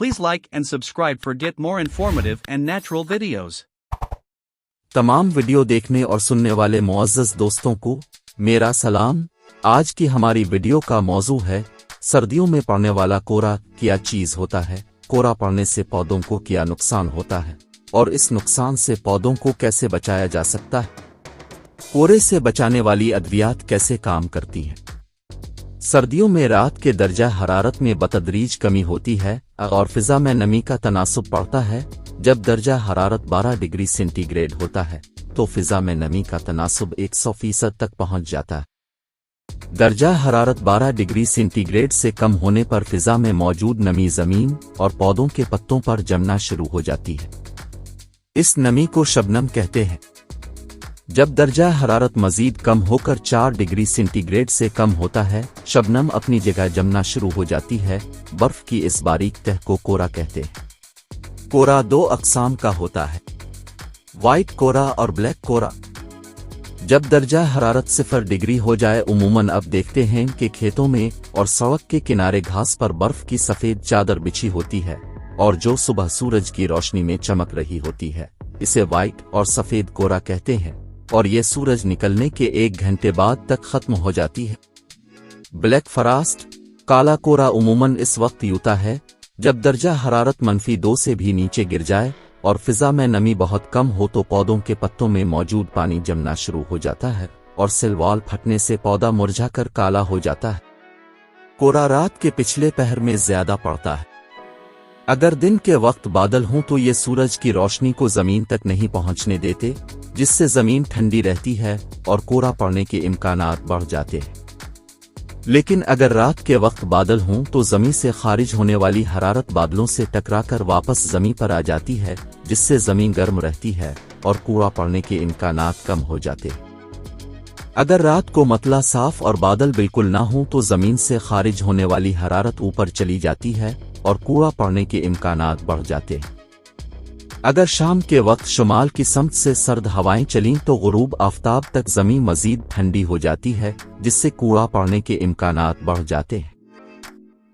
Please like and subscribe for get more informative and natural videos. तमाम video देखने और सुनने वाले मुअज़्ज़ज़ दोस्तों को मेरा सलाम। आज की हमारी वीडियो का मौजू है सर्दियों में पड़ने वाला कोहरा क्या चीज़ होता है, कोहरा पड़ने से पौधों को क्या नुकसान होता है और इस नुकसान से पौधों को कैसे बचाया जा सकता है। कोहरे से बचाने वाली अद्वियात कैसे काम करती हैं। सर्दियों में रात के दर्जा हरारत में बतदरीज कमी होती है और फिजा में नमी का तनासुब बढ़ता है। जब दर्जा हरारत 12 डिग्री सेंटीग्रेड होता है तो फिजा में नमी का तनासुब 100% तक पहुंच जाता है। दर्जा हरारत 12 डिग्री सेंटीग्रेड से कम होने पर फिजा में मौजूद नमी जमीन और पौधों के पत्तों पर जमना शुरू हो जाती है। इस नमी को शबनम कहते हैं। जब दर्जा हरारत मजीद कम होकर 4 डिग्री सेंटीग्रेड से कम होता है, शबनम अपनी जगह जमना शुरू हो जाती है। बर्फ की इस बारीक तह को कोहरा कहते हैं। कोहरा 2 अक़साम का होता है, वाइट कोहरा और ब्लैक कोहरा। जब दर्जा हरारत 0 डिग्री हो जाए, उमूमन अब देखते हैं कि खेतों में और सड़क के किनारे घास पर बर्फ की सफेद चादर बिछी होती है और जो सुबह सूरज की रोशनी में चमक रही होती है। इसे वाइट और सफेद कोहरा कहते हैं और ये सूरज निकलने के 1 घंटे बाद तक खत्म हो जाती है। ब्लैक फरास्ट काला कोहरा उमूमन इस वक्त यूता है जब दर्जा हरारत -2 से भी नीचे गिर जाए और फिजा में नमी बहुत कम हो तो पौधों के पत्तों में मौजूद पानी जमना शुरू हो जाता है और सिलवाल फटने से पौधा मुरझाकर काला हो जाता है। कोहरा रात के पिछले पहर में ज्यादा पड़ता है। अगर दिन के वक्त बादल हों तो ये सूरज की रोशनी को जमीन तक नहीं पहुंचने देते, जिससे जमीन ठंडी रहती है और कोहरा पड़ने के इम्कानात बढ़ जाते हैं। लेकिन अगर रात के वक्त बादल हों तो जमीन से खारिज होने वाली हरारत बादलों से टकराकर वापस जमीन पर आ जाती है, जिससे जमीन गर्म रहती है और कोहरा पड़ने के इम्कानात कम हो जाते हैं। अगर रात को मतला साफ और बादल बिल्कुल ना हो तो जमीन से खारिज होने वाली हरारत ऊपर चली जाती है और कोहरा पड़ने के इम्कानात बढ़ जाते हैं। अगर शाम के वक्त शुमाल की समत से सर्द हवाएं चलीं तो गुरूब आफताब तक जमीन मजीद ठंडी हो जाती है, जिससे कोहरा पड़ने के इम्कानात बढ़ जाते हैं।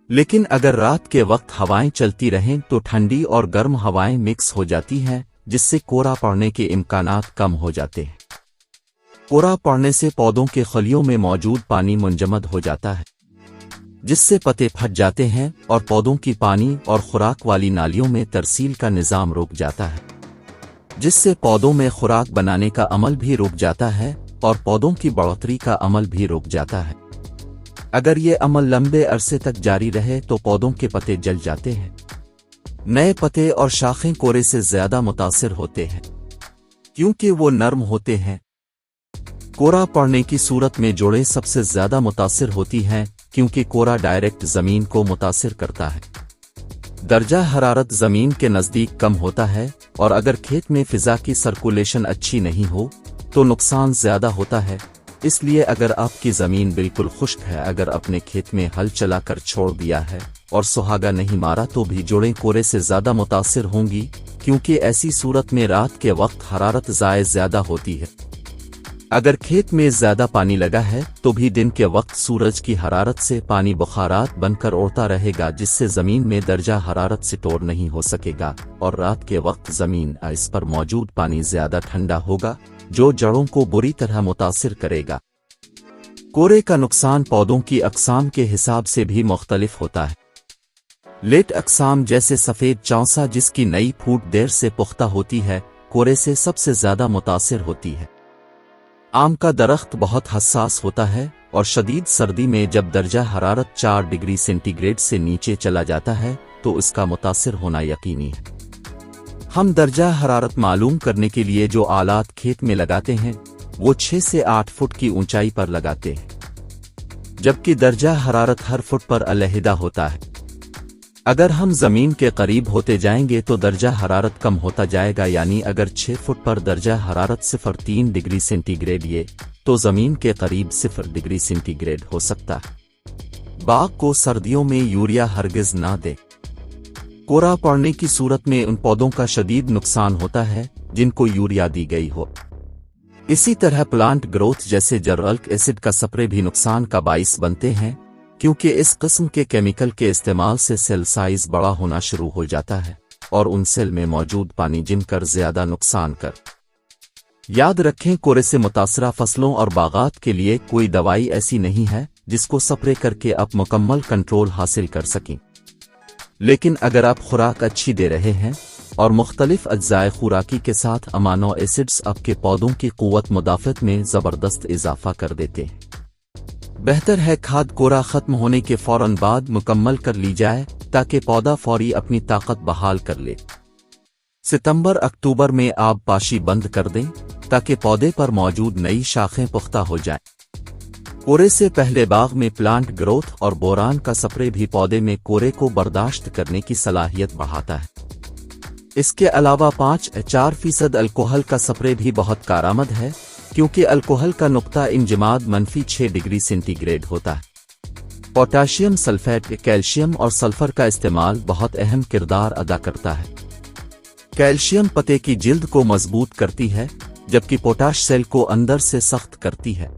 लेकिन अगर रात के वक्त हवाएं चलती रहें तो ठंडी और गर्म हवाएं मिक्स हो जाती हैं, जिससे कोहरा पड़ने के इम्कानात कम हो जाते हैं। कोहरा पड़ने से पौधों के खलियों में मौजूद पानी मुंजमद हो जाता है, जिससे पत्ते फट जाते हैं और पौधों की पानी और खुराक वाली नालियों में तरसील का निज़ाम रुक जाता है, जिससे पौधों में खुराक बनाने का अमल भी रुक जाता है और पौधों की बढ़ोतरी का अमल भी रुक जाता है। अगर ये अमल लंबे अरसे तक जारी रहे तो पौधों के पत्ते जल जाते हैं। नए पत्ते और शाखें कोहरे से ज्यादा मुतासिर होते हैं क्योंकि वो नर्म होते हैं। कोहरा पड़ने की सूरत में जोड़ें सबसे ज्यादा मुतासिर होती हैं क्योंकि कोहरा डायरेक्ट जमीन को मुतासिर करता है। दर्जा हरारत जमीन के नजदीक कम होता है और अगर खेत में फिजा की सर्कुलेशन अच्छी नहीं हो तो नुकसान ज्यादा होता है। इसलिए अगर आपकी जमीन बिल्कुल खुश्क है, अगर अपने खेत में हल चलाकर छोड़ दिया है और सुहागा नहीं मारा तो भी जोड़ें कोहरे से ज्यादा मुतासिर होंगी, क्योंकि ऐसी सूरत में रात के वक्त हरारत ज्यादा होती है। अगर खेत में ज्यादा पानी लगा है तो भी दिन के वक्त सूरज की हरारत से पानी बुखारात बनकर उड़ता रहेगा, जिससे जमीन में दर्जा हरारत स्टोर नहीं हो सकेगा और रात के वक्त जमीन इस पर मौजूद पानी ज्यादा ठंडा होगा, जो जड़ों को बुरी तरह मुतासिर करेगा। कोहरे का नुकसान पौधों की अक़साम के हिसाब से भी मुख्तलिफ होता है। लेट अक़साम जैसे सफेद चौसा, जिसकी नई फूट देर से पुख्ता होती है, कोहरे से सबसे ज्यादा मुतासिर होती है। आम का दरख्त बहुत हसास होता है और शदीद सर्दी में जब दर्जा हरारत 4 डिग्री सेंटीग्रेड से नीचे चला जाता है तो इसका मुतासिर होना यकीनी है। हम दर्जा हरारत मालूम करने के लिए जो आलात खेत में लगाते हैं वो 6 से 8 फुट की ऊंचाई पर लगाते हैं, जबकि दर्जा हरारत हर फुट पर अलहदा होता है। अगर हम जमीन के करीब होते जाएंगे तो दर्जा हरारत कम होता जाएगा, यानी अगर 6 फुट पर दर्जा हरारत 0.3 डिग्री सेंटीग्रेड ये तो जमीन के करीब 0 डिग्री सेंटीग्रेड हो सकता है। बाग को सर्दियों में यूरिया हरगिज ना दे। कोहरा पड़ने की सूरत में उन पौधों का शदीद नुकसान होता है जिनको यूरिया दी गई हो। इसी तरह प्लांट ग्रोथ जैसे जर्अल्क एसिड का स्प्रे भी नुकसान का बाइस बनते हैं। क्योंकि इस किस्म के केमिकल के इस्तेमाल से सेल साइज बड़ा होना शुरू हो जाता है और उन सेल में मौजूद पानी जिनकर ज्यादा नुकसान कर। याद रखें, कोरे से मुतासरा फसलों और बागात के लिए कोई दवाई ऐसी नहीं है जिसको स्प्रे करके आप मुकम्मल कंट्रोल हासिल कर सकें। लेकिन अगर आप खुराक अच्छी दे रहे हैं और मुख्तलिफ अज्जाए खुराकी के साथ अमानो एसिड्स आपके पौधों की कुव्वत मुदाफ़त में ज़बरदस्त इजाफा कर देते हैं। बेहतर है खाद कोरा खत्म होने के फौरन बाद मुकम्मल कर ली जाए ताकि पौधा फौरी अपनी ताकत बहाल कर ले। सितंबर अक्टूबर में आब पाशी बंद कर दें ताकि पौधे पर मौजूद नई शाखें पुख्ता हो जाएं। कोरे से पहले बाग में प्लांट ग्रोथ और बोरान का स्प्रे भी पौधे में कोरे को बर्दाश्त करने की सलाहियत बढ़ाता है। इसके अलावा 5-4% अल्कोहल का स्प्रे भी बहुत कारआमद है, क्योंकि अल्कोहल का नुक्ता इंजमाद -6 डिग्री सेंटीग्रेड होता है। पोटाशियम सल्फेट, कैल्शियम और सल्फर का इस्तेमाल बहुत अहम किरदार अदा करता है। कैल्शियम पत्ते की जिल्द को मजबूत करती है, जबकि पोटाश सेल को अंदर से सख्त करती है।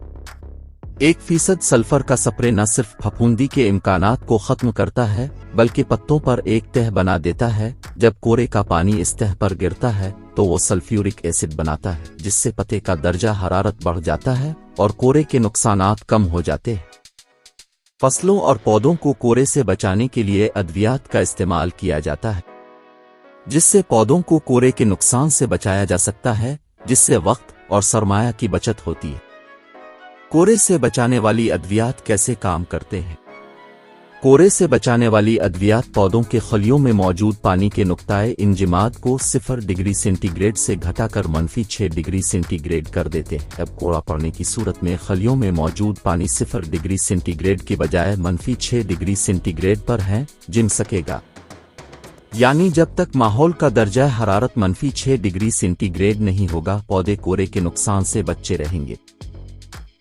1% सल्फर का स्प्रे न सिर्फ फफूंदी के इम्कानात को खत्म करता है बल्कि पत्तों पर एक तह बना देता है। जब कोरे का पानी इस तह पर गिरता है तो वो सल्फ्यूरिक एसिड बनाता है, जिससे पत्ते का दर्जा हरारत बढ़ जाता है और कोरे के नुकसानात कम हो जाते हैं। फसलों और पौधों को कोरे से बचाने के लिए अद्वियात का इस्तेमाल किया जाता है, जिससे पौधों को कोरे के नुकसान से बचाया जा सकता है, जिससे वक्त और सरमाया की बचत होती है। कोरे से बचाने वाली अद्वियात कैसे काम करते हैं? कोरे से बचाने वाली अद्वियात पौधों के खलियों में मौजूद पानी के नुक्ताए इंजमाद को 0 डिग्री सेंटीग्रेड से घटाकर -6 डिग्री सेंटीग्रेड कर देते हैं। अब कोरा पड़ने की सूरत में खलियों में मौजूद पानी 0 डिग्री सेंटीग्रेड के बजाय -6 डिग्री सेंटीग्रेड पर है जिम सकेगा, यानी जब तक माहौल का दर्जा हरारत -6 डिग्री सेंटीग्रेड नहीं होगा पौधे कोरे के नुकसान से बचे रहेंगे।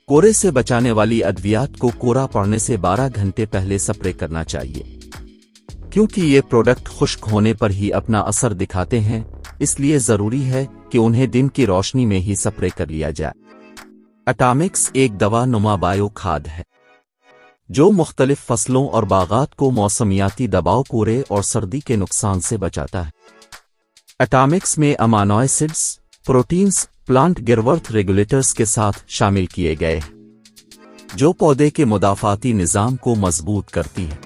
कोरे से बचाने वाली अद्वियात को कोरा पड़ने से 12 घंटे पहले स्प्रे करना चाहिए, क्योंकि ये प्रोडक्ट खुश्क होने पर ही अपना असर दिखाते हैं, इसलिए जरूरी है कि उन्हें दिन की रोशनी में ही स्प्रे कर लिया जाए। एटॉमिक्स एक दवा नुमा बायो खाद है जो मुख्तलिफ फसलों और बागात को मौसमियाती दबाव, कोरे और सर्दी के नुकसान से बचाता है। एटॉमिक्स में अमानो एसिड्स, प्रोटीन्स, प्लांट गिरवर्थ रेगुलेटर्स के साथ शामिल किए गए हैं, जो पौधे के मुदाफाती निज़ाम को मजबूत करती है।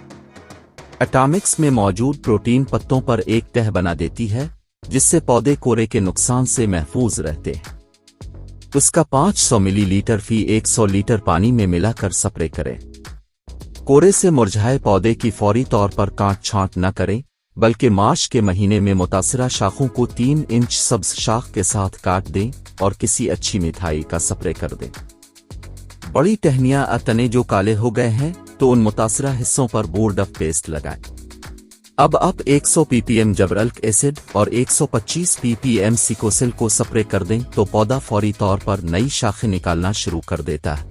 एटॉमिक्स में मौजूद प्रोटीन पत्तों पर एक तह बना देती है, जिससे पौधे कोरे के नुकसान से महफूज रहते हैं। उसका 500 मिलीलीटर फी 100 लीटर पानी में मिलाकर स्प्रे करें। कोरे से मुरझाए पौधे की फौरी तौर पर काट छांट न करें, बल्कि मार्च के महीने में मुतासिरा शाखों को 3 इंच सब्ज शाख के साथ काट दें और किसी अच्छी मिठाई का स्प्रे कर दें। बड़ी टहनियां तने जो काले हो गए हैं तो उन मुतासिरा हिस्सों पर बोर्डफ पेस्ट लगाएं। अब आप 100 ppm जबरल्क एसिड और 125 ppm सिकोसिल को स्प्रे कर दें तो पौधा फौरी तौर पर नई शाखें निकालना शुरू कर देता है।